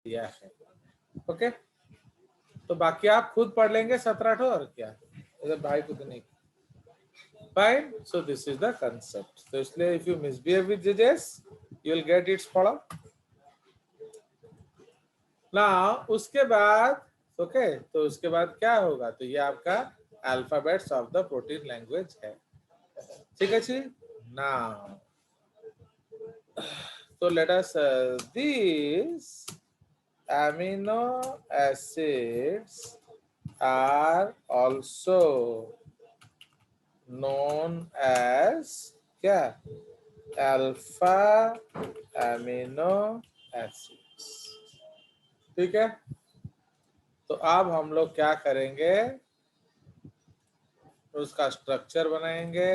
दिया है। ओके, तो बाकी आप खुद पढ़ लेंगे 17 और क्या, इधर भाई को तो नहीं। Fine, so this is the concept. तो इसलिए इफ यू मिसबिहेव विद जजेस you will get it's follow. ना उसके बाद ओके, तो उसके बाद क्या होगा, तो ये आपका alphabets of the protein language है। ठीक है जी। Now so let us these amino acids are also known as क्या, अल्फा एमिनो एसिड्स। ठीक है, तो अब हम लोग क्या करेंगे, उसका स्ट्रक्चर बनाएंगे।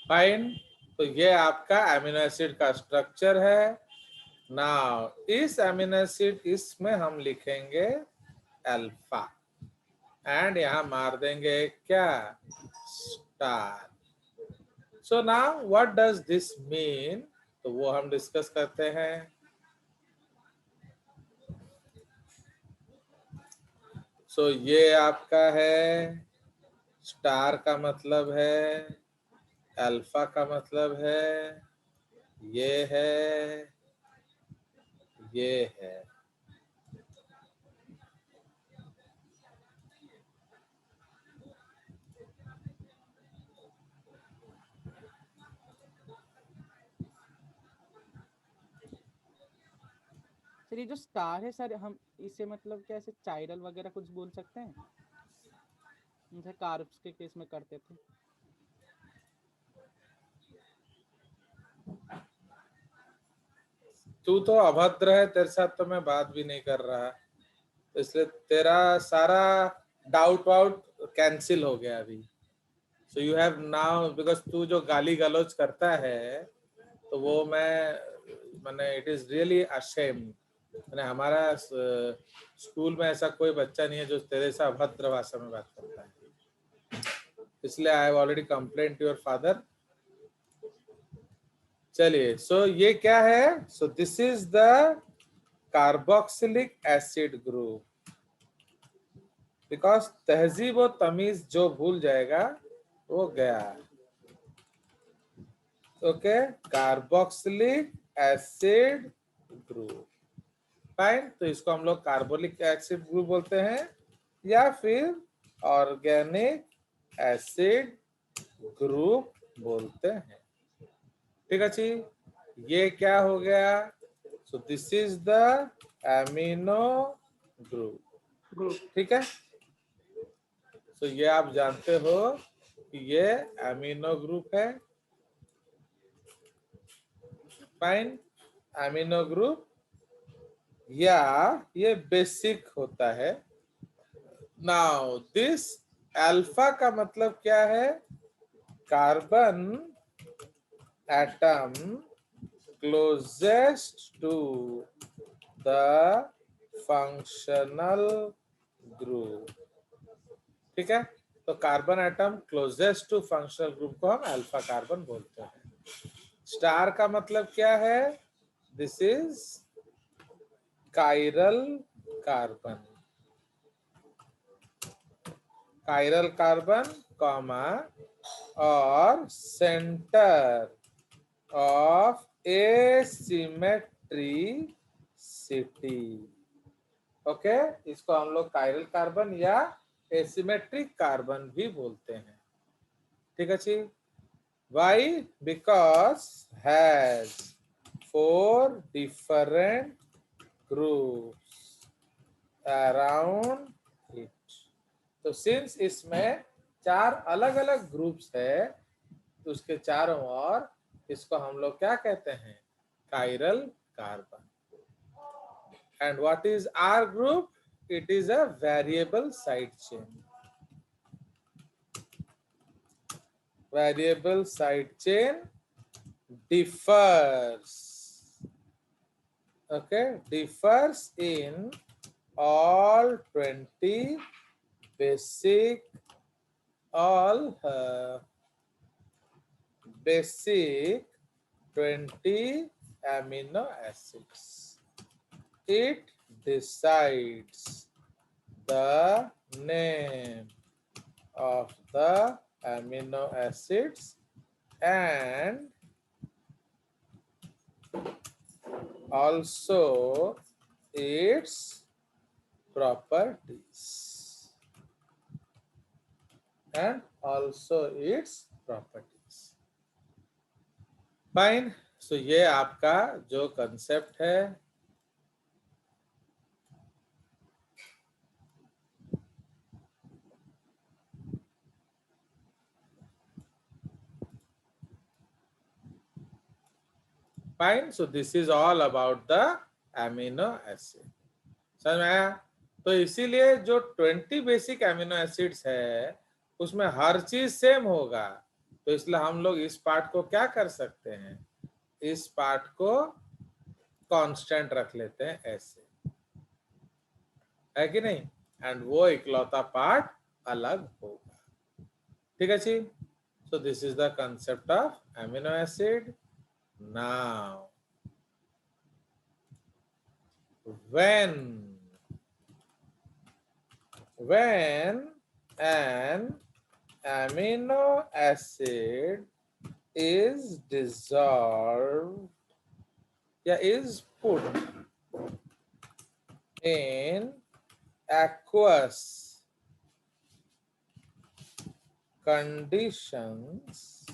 फाइन, तो ये आपका अमीनो एसिड का स्ट्रक्चर है। नाउ इस अमीनो एसिड इसमें हम लिखेंगे अल्फा एंड यहां मार देंगे क्या, star. So now what does this mean, तो वो हम डिस्कस करते हैं। सो ये आपका है, स्टार का मतलब है, अल्फा का मतलब है, ये है, ये है। सर ये जो स्टार है सर, हम इसे मतलब क्या ऐसे चाइरल वगैरह कुछ बोल सकते हैं, जैसे कार्ब्स के केस में करते थे। तू तो अभद्र है, तेरे साथ तो मैं बात भी नहीं कर रहा, इसलिए तेरा सारा डाउट वाउट कैंसिल हो गया अभी। So you have now, because तू जो गाली गलौज करता है तो वो मैंने इट इज रियली अशेम्ड। मैंने हमारा स्कूल में ऐसा कोई बच्चा नहीं है जो तेरे से अभद्र भाषा में बात करता है, इसलिए I have already complaint to your father. चलिए, सो ये क्या है, so this is the carboxylic acid group. Because तहजीब और तमीज जो भूल जाएगा वो गया। Okay, carboxylic acid group. Fine, तो इसको हम लोग कार्बोलिक एसिड ग्रुप बोलते हैं या फिर ऑर्गेनिक एसिड ग्रुप बोलते हैं। ठीक है जी, ये क्या हो गया, सो this is the amino group. ठीक है, तो ये आप जानते हो कि ये एमिनो ग्रुप है। फाइन, एमिनो ग्रुप या ये बेसिक होता है। नाउ दिस अल्फा का मतलब क्या है, carbon atom closest to the functional group. ठीक है, तो carbon atom closest to functional group को हम अल्फा कार्बन बोलते हैं। स्टार का मतलब क्या है, this is chiral carbon, chiral carbon comma और सेंटर ऑफ एसिमेट्रिसिटी। ओके, इसको हम लोग कायरल कार्बन या एसिमेट्रिक कार्बन भी बोलते हैं। ठीक है जी, why, because has 4 different groups around it. तो सिंस इसमें 4 अलग अलग ग्रुप्स है तो उसके चारों ओर इसको हम लोग क्या कहते हैं? Chiral carbon. And what is R group? It is a variable side chain. Variable side chain differs. Okay, differs in all 20 basic basic 20 amino acids. It decides the name of the amino acids and also its properties. And also its properties. Fine. So ये आपका जो concept है Fine. So this is all about the amino acid. समझ में आया? तो इसीलिए जो 20 बेसिक एमिनो एसिड्स है उसमें हर चीज सेम होगा. तो इसलिए हम लोग इस पार्ट को क्या कर सकते हैं? इस पार्ट को कांस्टेंट रख लेते हैं ऐसे, है कि नहीं? एंड वो इकलौता पार्ट अलग होगा. ठीक है जी. So this is the concept of amino acid. Now when an amino acid is dissolved, is put in aqueous conditions.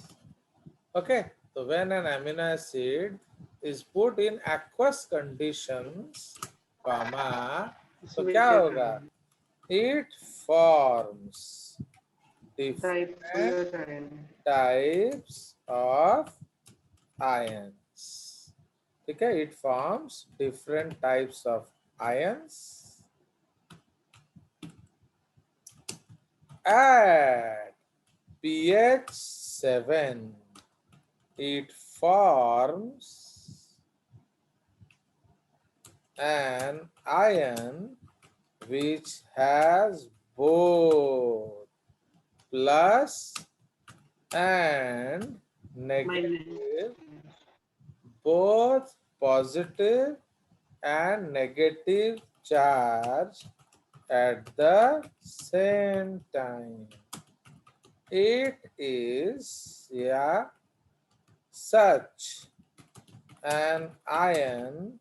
Okay, so when an amino acid is put in aqueous conditions, तो क्या होगा? It forms different types of ions. Okay, it forms different types of ions. At pH 7, it forms an ion which has both plus and negative, both positive and negative charge at the same time. It is such an ion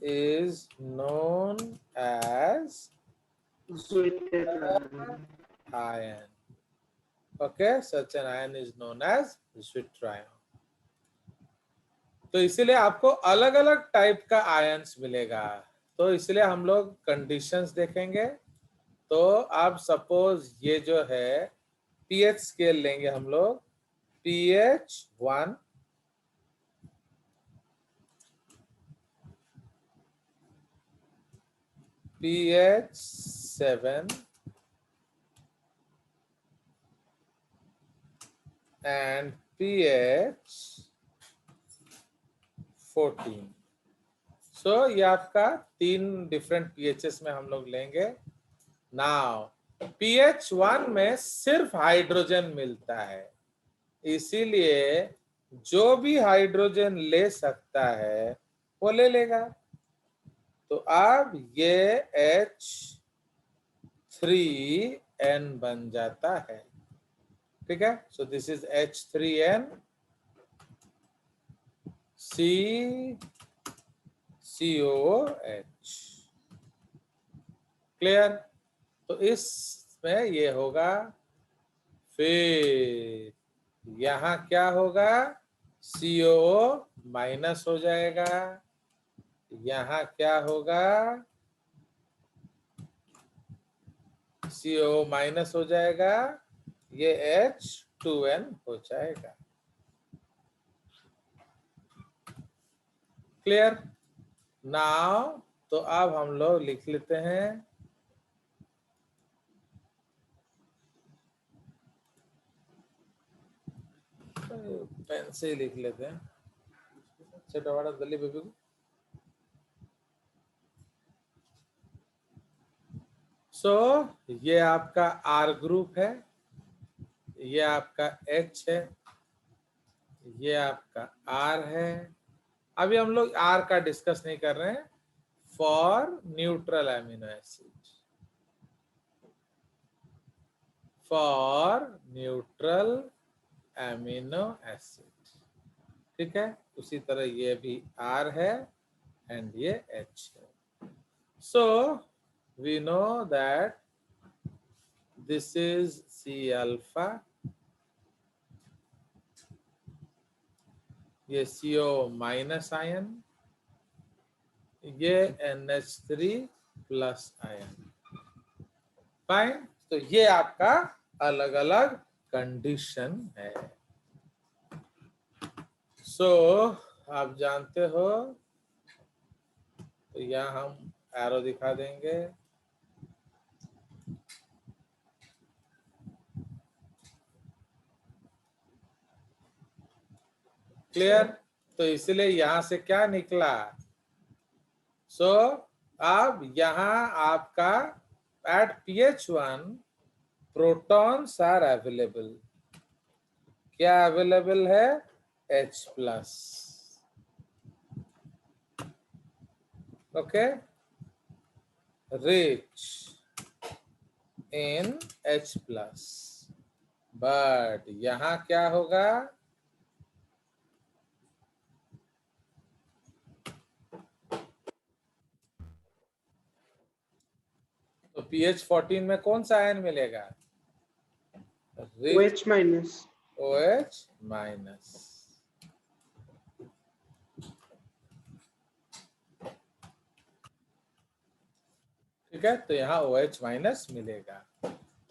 is known as sweet ion. Okay, such an ion is known as sweet ion. तो इसीलिए आपको अलग अलग type का ions मिलेगा. तो इसलिए हम लोग कंडीशंस देखेंगे. तो आप सपोज ये जो है पीएच स्केल लेंगे हम लोग. PH 1, pH 7 and pH 14. सो ये आपका 3 डिफरेंट pHs में हम लोग लेंगे. नाउ pH 1 में सिर्फ हाइड्रोजन मिलता है, इसीलिए जो भी हाइड्रोजन ले सकता है वो ले लेगा. तो अब ये H3N बन जाता है. ठीक है. So this is H3N COH. Clear. तो इसमें ये होगा. फिर यहां क्या होगा? COO माइनस हो जाएगा, यहाँ क्या होगा, CO माइनस हो जाएगा, ये H2N हो जाएगा। क्लियर? नाउ तो अब हम लोग लिख लेते हैं, पेन से ही लिख लेते हैं, छोटा बड़ा दली बेबी को। सो ये आपका R ग्रुप है, ये आपका H है, ये आपका R है। अभी हम लोग R का डिस्कस नहीं कर रहे हैं, for neutral amino acid, for neutral amino acid, ठीक है। उसी तरह ये भी R है एंड ये H है। So we know that this is C alpha, ये CO माइनस आयन, ये NH3 प्लस आयन। फाइन, तो ये आपका अलग अलग कंडीशन है। सो आप जानते हो, तो यहाँ हम एरो दिखा देंगे। क्लियर? तो इसलिए यहां से क्या निकला? सो अब यहां आपका at pH1 protons are available. क्या अवेलेबल है? H plus. Okay, rich in H plus, but यहां क्या होगा? तो pH 14 में कौन सा आयन मिलेगा? OH minus. OH minus. ठीक है, तो यहाँ OH माइनस मिलेगा।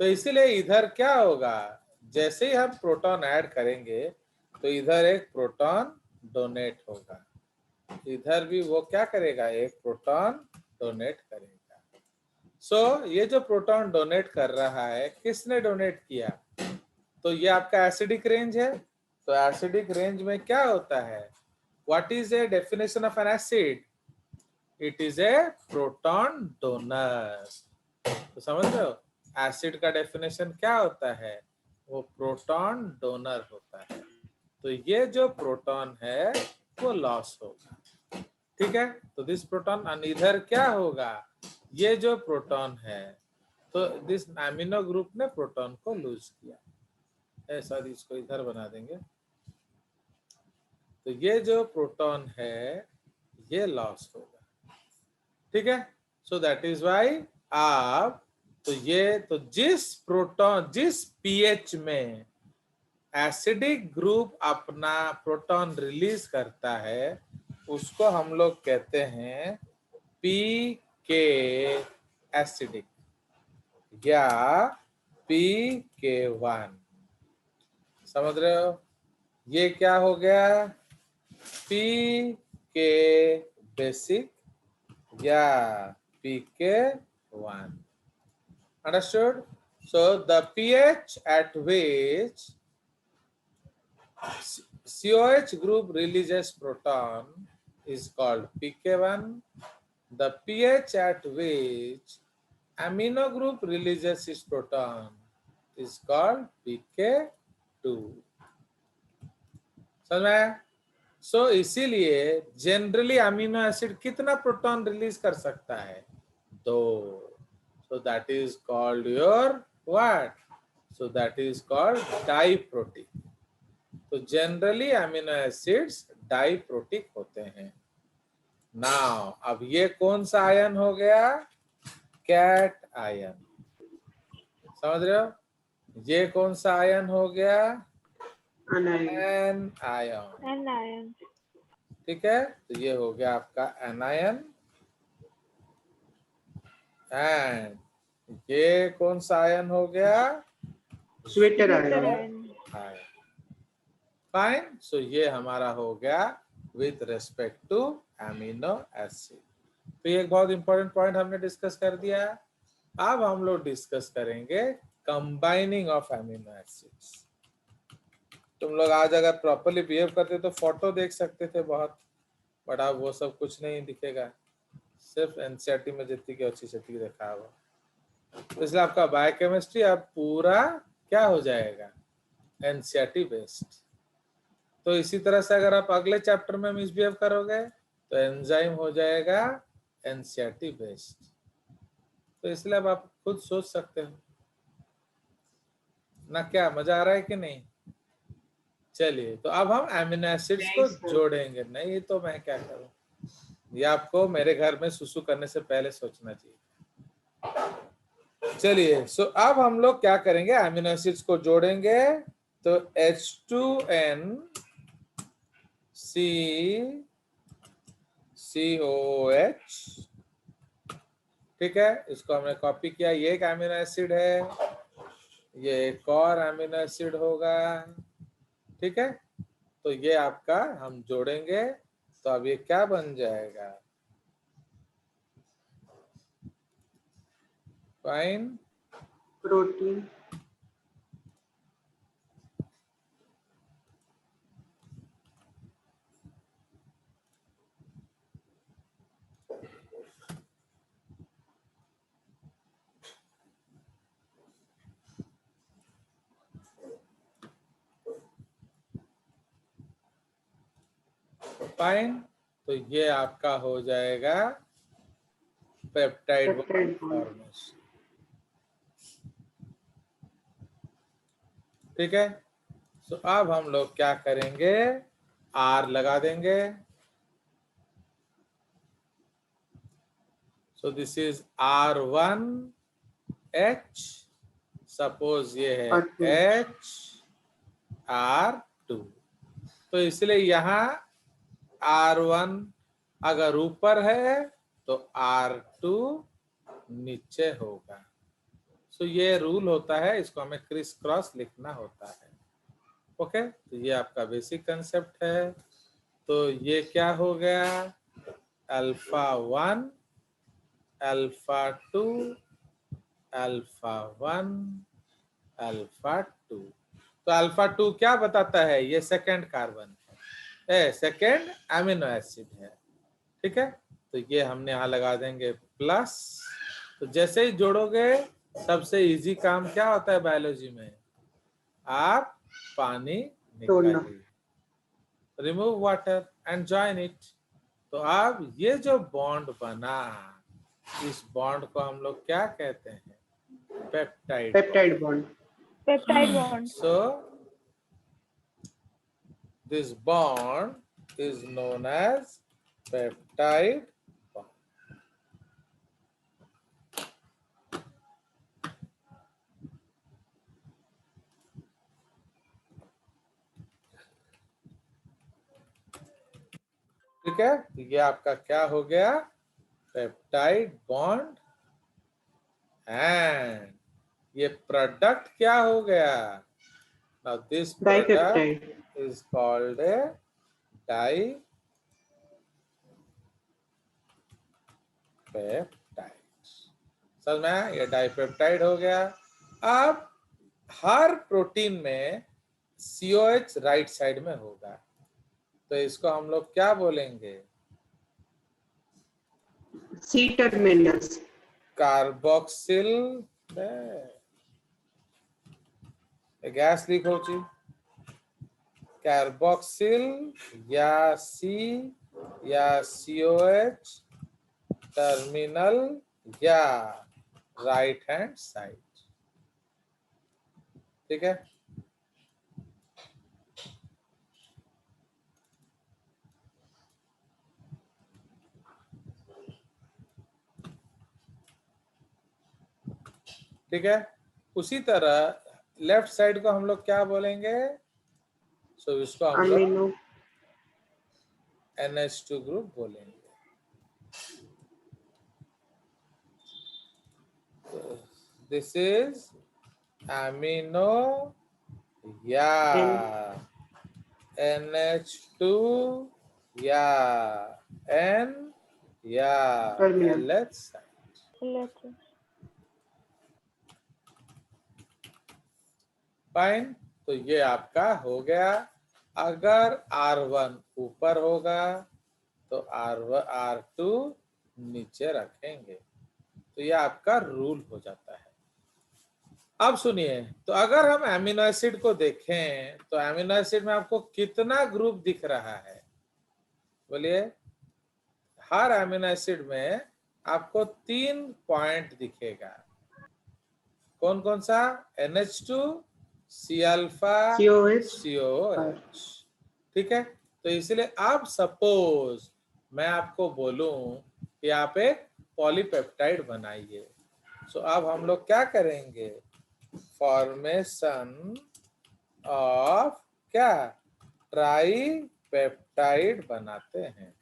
तो इसीलिए इधर क्या होगा, जैसे ही हम प्रोटॉन ऐड करेंगे तो इधर एक प्रोटॉन डोनेट होगा, इधर भी वो क्या करेगा, एक प्रोटॉन डोनेट करेगा। सो ये जो प्रोटॉन डोनेट कर रहा है, किसने डोनेट किया? तो ये आपका एसिडिक रेंज है। तो एसिडिक रेंज में क्या होता है? What is a definition of N acid? It is a proton donor. तो समझ रहे हो, एसिड का डेफिनेशन क्या होता है? वो प्रोटॉन डोनर होता है। तो ये जो प्रोटॉन है वो लॉस होगा, ठीक है। तो दिस प्रोटॉन, इधर क्या होगा, ये जो प्रोटॉन है, तो दिस एमिनो ग्रुप ने प्रोटॉन को लूज किया। सॉरी, इसको इधर बना देंगे। तो ये जो प्रोटॉन है ये लॉस होगा, ठीक है। सो दैट इज वाई आप, तो ये, तो जिस प्रोटॉन, जिस पीएच में एसिडिक ग्रुप अपना प्रोटॉन रिलीज करता है, उसको हम लोग कहते हैं पीके एसिडिक या PK1। समझ रहे हो? ये क्या हो गया, PK बेसिक या PK1। Understood? So the pH at which COH group releases proton is called PK1. The pH at which amino group releases its proton is called PK2. समझ में आया? सो इसीलिए जनरली अमीनो एसिड कितना proton release कर सकता है? 2। So that is called your what? So that is called diprotic. तो generally amino acids diprotic होते हैं। नाउ अब ये कौन सा आयन हो गया? Cation. समझ रहे हो? ये कौन सा आयन हो गया? An ion. anion, ठीक है, तो ये हो गया आपका एनायन। एंड ये कौन सा आयन हो गया? स्वेटर bitter आयन। ion, fine. सो ये हमारा हो गया with respect to amino acid. तो ये एक बहुत इंपॉर्टेंट पॉइंट हमने डिस्कस कर दिया। अब हम लोग डिस्कस करेंगे कंबाइनिंग ऑफ एमिनो एसिड्स। तुम लोग आज अगर प्रॉपरली बिहेव करते तो फोटो देख सकते थे बहुत, बट अब वो सब कुछ नहीं दिखेगा, सिर्फ एनसीईआरटी में जितनी की अच्छी से देखा हुआ। तो इसलिए आपका बायोकेमिस्ट्री अब पूरा क्या हो जाएगा? NCERT based. तो इसी तरह से अगर आप अगले चैप्टर में मिसबिहेव करोगे तो एंजाइम हो जाएगा एनसीईआरटी बेस्ड। तो इसलिए अब आप खुद सोच सकते हो ना, क्या मजा आ रहा है कि नहीं? चलिए, तो अब हम एमिनो एसिड्स को जोड़ेंगे। नहीं तो मैं क्या करूं, ये आपको मेरे घर में सुसु करने से पहले सोचना चाहिए। चलिए, सो अब हम लोग क्या करेंगे, एमिनो एसिड्स को जोड़ेंगे। तो H2N COH, ठीक है, इसको हमने कॉपी किया। ये एक एमिनो एसिड है, ये एक और एमिनो एसिड होगा। ठीक है, तो ये आपका हम जोड़ेंगे तो अब ये क्या बन जाएगा? Fine, protein. फाइन, तो ये आपका हो जाएगा पेप्टाइड फॉर्मेशन। ठीक है, तो अब हम लोग क्या करेंगे, R लगा देंगे। सो दिस इज R1H, सपोज ये है HR2। तो इसलिए यहाँ R1 अगर ऊपर है तो R2 नीचे होगा। सो ये रूल होता है, इसको हमें क्रिस क्रॉस लिखना होता है। ओके, तो ये आपका बेसिक कंसेप्ट है। तो ये क्या हो गया, α1 α2 α1 α2। तो α2 क्या बताता है? ये सेकेंड कार्बन है, सेकेंड एमिनो एसिड है। ठीक है, तो ये हमने यहाँ लगा देंगे प्लस। तो जैसे ही जोड़ोगे, सबसे इजी काम क्या होता है बायोलॉजी में? आप पानी निकालिए, remove water and join it. तो अब ये जो बॉन्ड बना, इस बॉन्ड को हम लोग क्या कहते हैं? Peptide bond. peptide bond, So this bond is known as peptide bond. ठीक है, ये आपका क्या हो गया? Peptide bond. एंड ये प्रोडक्ट क्या हो गया? Now this product is called a dipeptide. समझ में आया? ये डाइपेप्टाइड हो गया। अब हर प्रोटीन में COH राइट साइड में होगा, तो इसको हम लोग क्या बोलेंगे? C terminus. Carboxyl gas leak होची, कार्बोक्सिल या C या COH टर्मिनल या राइट हैंड साइड। ठीक है, ठीक है। उसी तरह लेफ्ट साइड को हम लोग क्या बोलेंगे? सो इसको हम लोग amino, NH2 ग्रुप बोलेंगे। दिस इज एमिनो या NH2 या N या terminal. LH Let's fine. तो ये आपका हो गया। अगर R1 ऊपर होगा तो R2 नीचे रखेंगे। तो ये आपका रूल हो जाता है। अब सुनिए, तो अगर हम एमिनो एसिड को देखें तो एमिनो एसिड में आपको कितना ग्रुप दिख रहा है? बोलिए। हर एमिनो एसिड में आपको 3 पॉइंट दिखेगा। कौन कौन सा? NH2, C alpha, COH, COH। ठीक है। तो इसलिए अब सपोज मैं आपको बोलूं कि आप एक पॉलीपेप्टाइड बनाइए। सो अब हम लोग क्या करेंगे? फॉर्मेशन ऑफ क्या? ट्राईपेप्टाइड बनाते हैं।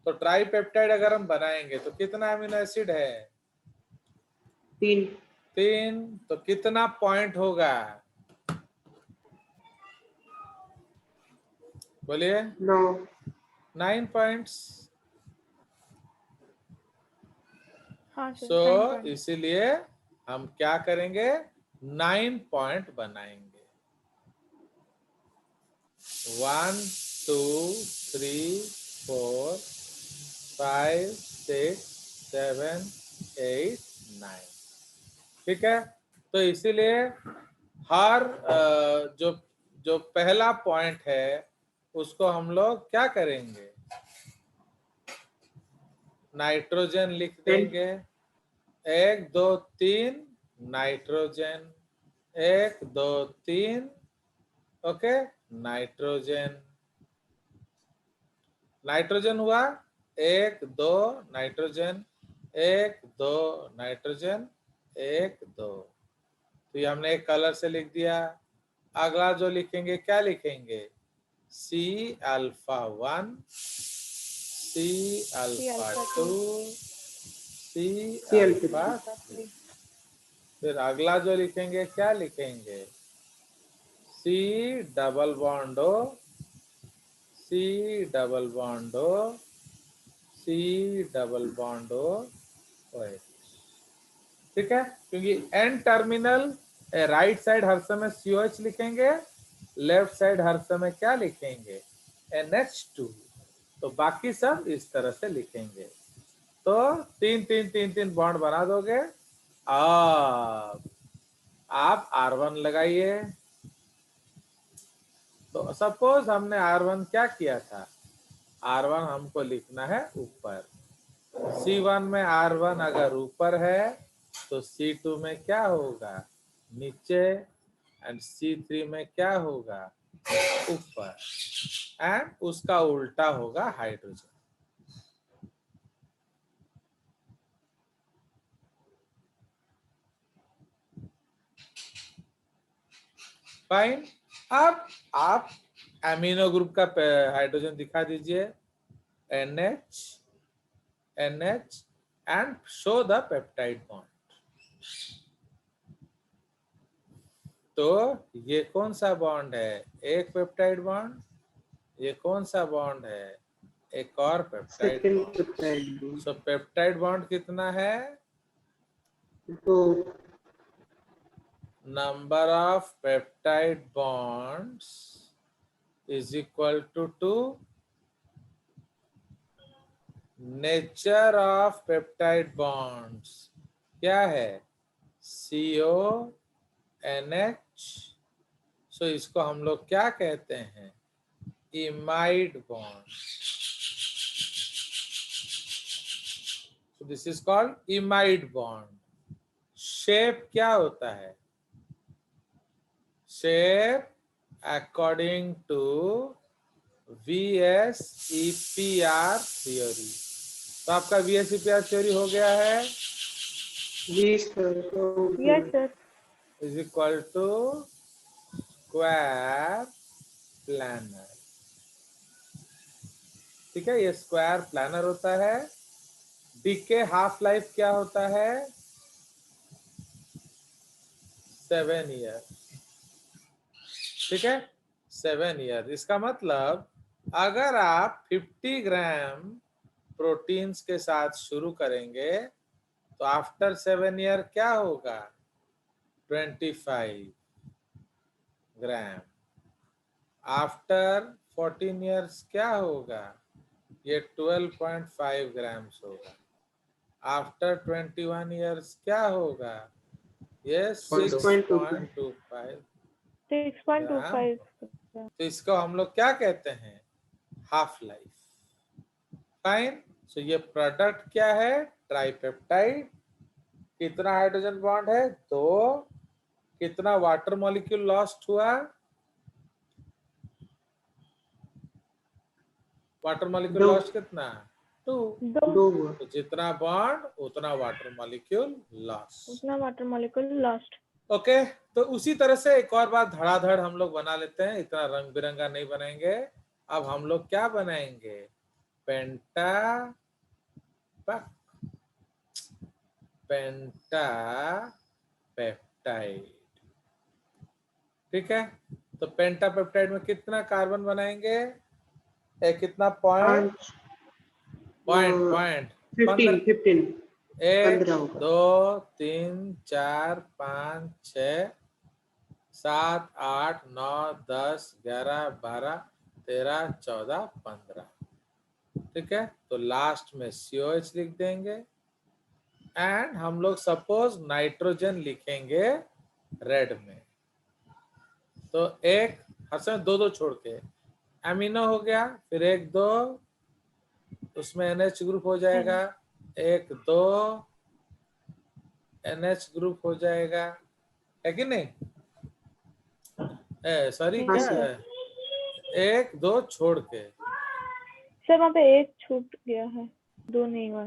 तो ट्राईपेप्टाइड अगर हम बनाएंगे तो कितना एमिनो एसिड है? 3, 3। तो कितना पॉइंट होगा? बोलिए। 9, 9 पॉइंट्स। हाँ सर, सो 9 पॉइंट। इसीलिए हम क्या करेंगे? 9 पॉइंट बनाएंगे। 1 2 3 4 5 6 7 8 9। ठीक है। तो इसीलिए हर जो जो पहला पॉइंट है उसको हम लोग क्या करेंगे? नाइट्रोजन लिख देंगे। 1 2 3 नाइट्रोजन, 1 2 3 ओके नाइट्रोजन। नाइट्रोजन हुआ 1 2 नाइट्रोजन, 1 2 नाइट्रोजन, 1 2। तो ये हमने एक कलर से लिख दिया। अगला जो लिखेंगे क्या लिखेंगे? C alpha 1, C alpha 2, C C alpha alpha 3। फिर अगला जो लिखेंगे क्या लिखेंगे? C double bond O, C double bond O, C double bond O OH। ठीक है। क्योंकि N टर्मिनल राइट साइड हर समय COH लिखेंगे, लेफ्ट साइड हर समय क्या लिखेंगे? NH2। तो बाकी सब इस तरह से लिखेंगे। तो 3 3 3 3 बॉन्ड बना दोगे। अब आप R1 लगाइए। तो सपोज हमने R1 क्या किया था? R1 हमको लिखना है ऊपर। C1 में R1 अगर ऊपर है तो C2 में क्या होगा? नीचे। एंड C3 में क्या होगा? ऊपर। एंड उसका उल्टा होगा हाइड्रोजन। फाइन। अब आप एमिनो ग्रुप का हाइड्रोजन दिखा दीजिए। NH NH and show the peptide bond. तो ये कौन सा बॉन्ड है? एक पेप्टाइड बॉन्ड। ये कौन सा बॉन्ड है? एक और peptide second bond. peptide bond. सो पेप्टाइड बॉन्ड कितना है? 2, number of peptide bonds is equal to nature of peptide bonds. क्या है? CO NH। सो इसको हम लोग क्या कहते हैं? Imide bond. So this is called imide bond. Shape क्या होता है? Shape according to VSEPR theory. तो आपका VSEPR थ्योरी हो गया है। V square, Yes sir. Is equal to square planar. ठीक है, ये स्क्वायर प्लानर होता है। डीके हाफ लाइफ क्या होता है? 7 ईयर। ठीक है, 7 ईयर। इसका मतलब अगर आप 50 ग्राम प्रोटीन्स के साथ शुरू करेंगे तो आफ्टर 7 ईयर क्या होगा? 25 ग्राम। आफ्टर 14 ईयर्स क्या होगा? ये 12.5 ग्राम्स होगा। आफ्टर 21 ईयर्स क्या होगा? ये 6.25 6.25 तो इसको हम लोग क्या कहते हैं? Half life. फाइन। सो ये प्रोडक्ट क्या है? ट्राइपेप्टाइड। कितना हाइड्रोजन बॉन्ड है? 2। कितना वाटर मॉलिक्यूल लॉस्ट हुआ? वाटर मॉलिक्यूल 2 लॉस्ट कितना? 2। 2 हुआ। तो जितना बॉन्ड उतना वाटर मॉलिक्यूल लॉस्ट। उतना वाटर मॉलिक्यूल लॉस्ट। ओके, तो उसी तरह से एक और बात धड़ाधड़ हम लोग बना लेते हैं। इतना रंग बिरंगा नहीं बनाएंगे। अब हम लोग क्या बनाएंगे? पेंटा पेप्टाइड। ठीक है, तो पेंटा पेप्टाइड में कितना कार्बन बनाएंगे? कितना पॉइंट? 15 15। 15 1 15 होगा। 2 3 4 5 6 7 8 9 10 11 12 13 14 15। ठीक है, तो लास्ट में COH लिख देंगे। एंड हम लोग सपोज नाइट्रोजन लिखेंगे रेड में। तो एक हर समय 2 छोड़ के अमीनो हो गया, फिर 1 2 उसमें NH ग्रुप हो जाएगा, 1 2 NH ग्रुप हो जाएगा, है कि नहीं? सॉरी, हाँ क्या सर। है? 1 2 छोड़ के सर वहाँ पे एक छूट गया है, 2 नहीं हुआ।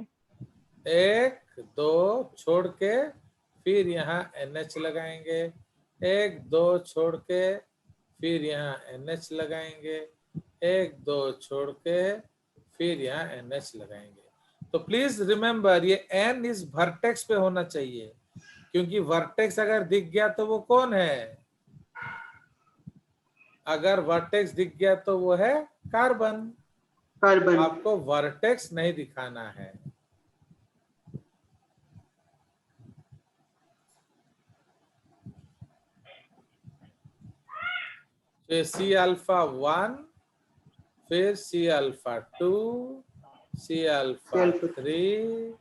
1 2 छोड़ के फिर यहाँ NH लगाएंगे, 1 2 छोड़ के फिर यहाँ NH लगाएंगे, 1 2 छोड़ के फिर यहाँ NH लगाएंगे। तो प्लीज रिमेम्बर ये N इस वर्टेक्स पे होना चाहिए, क्योंकि वर्टेक्स अगर दिख गया तो वो कौन है? अगर वर्टेक्स दिख गया तो वो है कार्बन। कार्बन। आपको वर्टेक्स नहीं दिखाना है। सी अल्फा 1, फिर C alpha 2, C alpha 3,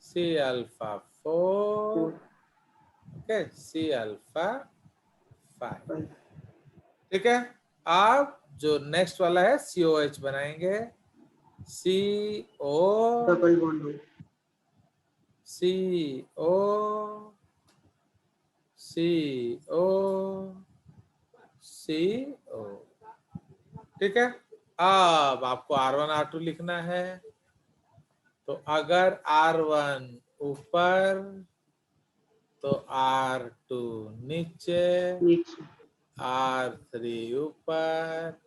C alpha 4, okay, C alpha 5। ठीक है, अब जो नेक्स्ट वाला है COH बनाएंगे। CO double bond CO CO CO। ठीक है, अब आपको R1 R2 लिखना है। तो अगर R1 ऊपर तो R2 नीचे, नीचे। R3 ऊपर,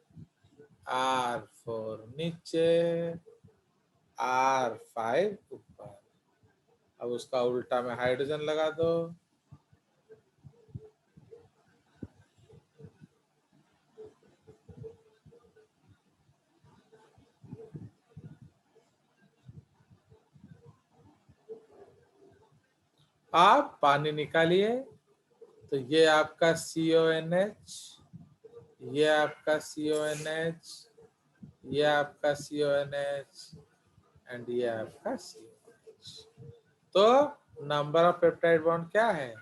R4 नीचे, R5 ऊपर। अब उसका उल्टा में हाइड्रोजन लगा दो। आप पानी निकालिए, तो ये आपका CONH, ये आपका CONH, ये आपका CONH एंड ये आपका COH। तो नंबर ऑफ पेप्टाइड बॉन्ड क्या है?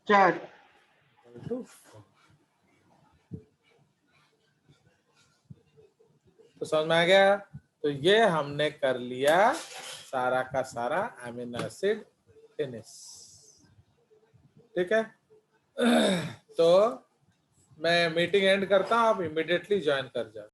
4। तो समझ में आ गया? तो ये हमने कर लिया सारा का सारा अमीनो एसिड फिनिश। ठीक है, तो मैं मीटिंग एंड करता हूँ, आप इमिडिएटली ज्वाइन कर जाओ।